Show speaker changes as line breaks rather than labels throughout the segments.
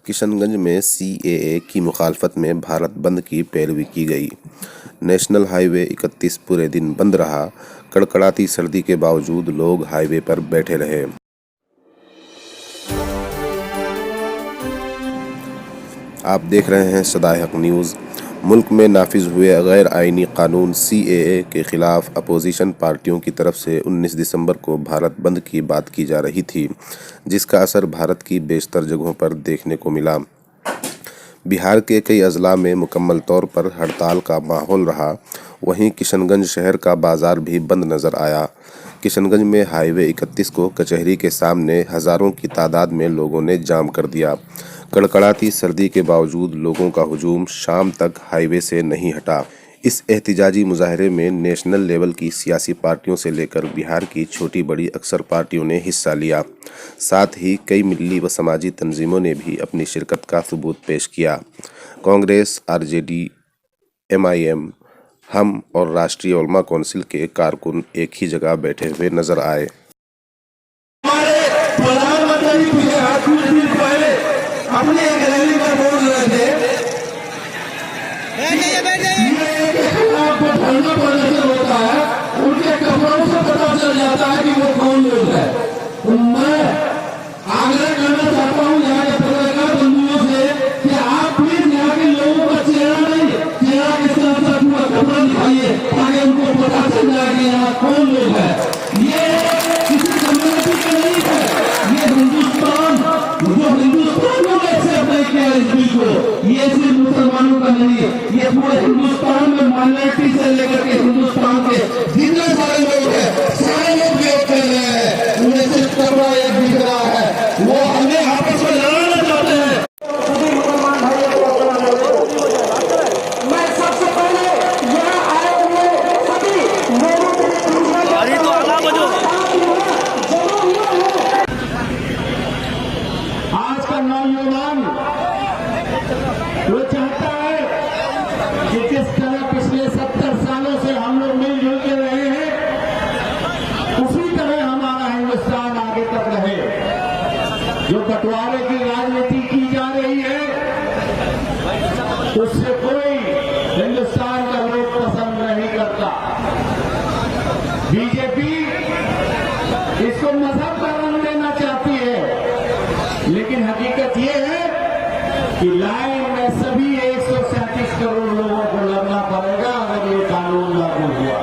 किशनगंज में सीएए की मुखालफत में भारत बंद की पैरवी की गई। नेशनल हाईवे 31 पूरे दिन बंद रहा। कड़कड़ाती सर्दी के बावजूद लोग हाईवे पर बैठे रहे। आप देख रहे हैं सदाए हक न्यूज़। मुल्क में नाफिज हुए गैर आइनी कानून सीएए के खिलाफ अपोजिशन पार्टियों की तरफ से 19 दिसंबर को भारत बंद की बात की जा रही थी, जिसका असर भारत की बेशतर जगहों पर देखने को मिला। बिहार के कई अजला में मुकम्मल तौर पर हड़ताल का माहौल रहा। वहीं किशनगंज शहर का बाजार भी बंद नजर आया। किशनगंज में हाईवे 31 को कचहरी के सामने हजारों की तादाद में लोगों ने जाम कर दिया। कड़कड़ाती सर्दी के बावजूद लोगों का हुजूम शाम तक हाईवे से नहीं हटा। इस एहतिजाजी मुजाहरे में नेशनल लेवल की सियासी पार्टियों से लेकर बिहार की छोटी बड़ी अक्सर पार्टियों ने हिस्सा लिया। साथ ही कई मिली व समाजी तंजीमों ने भी अपनी शिरकत का सबूत पेश किया। कांग्रेस, आरजेडी, एमआईएम, हम और राष्ट्रीय उलमा कौंसिल के कारकुन एक ही जगह बैठे हुए नजर आए।
अपने एक रैली पर बोल रहे थे आपको धरना प्रदर्शन होता है, उनके कपड़ों से पता चल जाता है कि वो कौन लोग है। तो मैं आग्रह करना चाहता हूँ यहाँ के पत्रकार बंधुओं से कि आप प्लीज यहाँ के लोगों का चेहरा नहीं, चेहरा किस तरह से पूरा कपड़ा दिखाइए ताकि उनको पता चल जाए कि यहाँ कौन लोग है। ये किसी कम्युनिटी का नहीं है, ये हिंदुस्तान ये सिर्फ मुसलमानों का नहीं है, ये पूरे हिंदुस्तान में माइनॉरिटी से लेकर के हिंदुस्तान के जितने सारे लोग हैं सारे लोग विरोध कर रहे हैं। उन्हें सिर्फ कपड़ा एक दिख रहा है, वो हमें आपस में लड़ाना चाहते हैं। सभी मुसलमान भाइयों को मैं सबसे पहले यहाँ आए हुए सभी लोगों आज का नौजवान वो चाहता है कि जिस तरह पिछले 70 सालों से हम लोग मिलजुल के रहे हैं, उसी तरह हमारा हिंदुस्तान आगे तक रहे। जो बंटवारे की राजनीति की जा रही है, उससे कोई हिंदुस्तान का लोग पसंद नहीं करता। बीजेपी इसको मजहब का रंग देना चाहती है, लेकिन हकीकत ये है कि लाइन में सभी 137 करोड़ लोगों को लगना पड़ेगा अगर ये कानून लागू हुआ।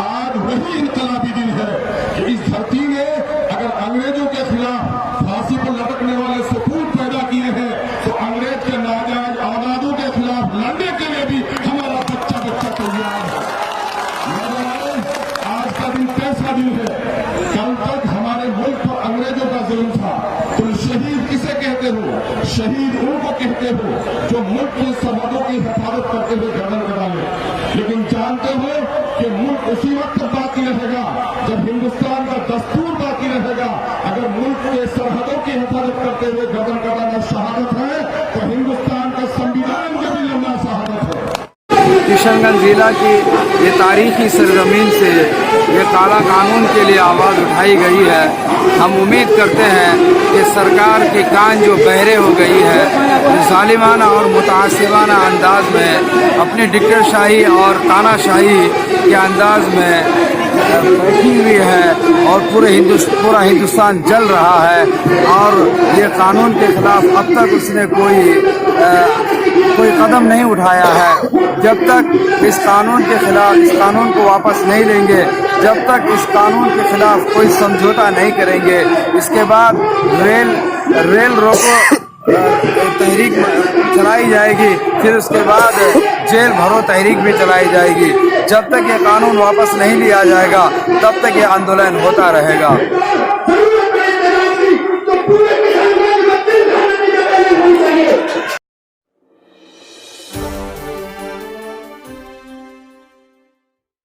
आज वही इनकलाबी दिन है कि इस धरती ने अगर अंग्रेजों के खिलाफ फांसी पर लटकने वाले सपूत पैदा किए हैं, तो अंग्रेज के नाजायज औलादों के खिलाफ लड़ने के लिए भी हमारा बच्चा तैयार है। आज का दिन कैसा दिन है? कल तक हमारे मुल्क पर अंग्रेजों का जुल्म था। तुम शहीद किसे कहते हो? शहीद उनको कहते हो जो मुल्क की सरहदों की हिफाजत करते हुए गर्दन कटाए। लेकिन जानते हो कि मुल्क उसी वक्त बाकी रहेगा जब हिंदुस्तान का दस्तूर बाकी रहेगा। अगर मुल्क के सरहदों की हिफाजत करते हुए गर्दन कटाना शहादत है, तो हिंदुस्तान का संविधान का भी लंबा शहादत है।
किशनगंज जिला की ये तारीखी सरजमीन से ये काला कानून के लिए आवाज़ उठाई गई है। हम उम्मीद करते हैं कि सरकार की कान जो बहरे हो गई है, जालिमाना और मुतासिबाना अंदाज में अपनी डिक्टेटरशाही और तानाशाही के अंदाज में बैठी हुई है और पूरा हिंदुस्तान जल रहा है। और ये कानून के खिलाफ अब तक उसने कोई कदम नहीं उठाया है। जब तक इस कानून के खिलाफ इस कानून को वापस नहीं लेंगे, जब तक इस कानून के खिलाफ कोई समझौता नहीं करेंगे, इसके बाद रेल रोको तहरीक चलाई जाएगी, फिर उसके बाद जेल भरो तहरीक भी चलाई जाएगी। जब तक ये कानून वापस नहीं लिया जाएगा, तब तक ये आंदोलन होता रहेगा।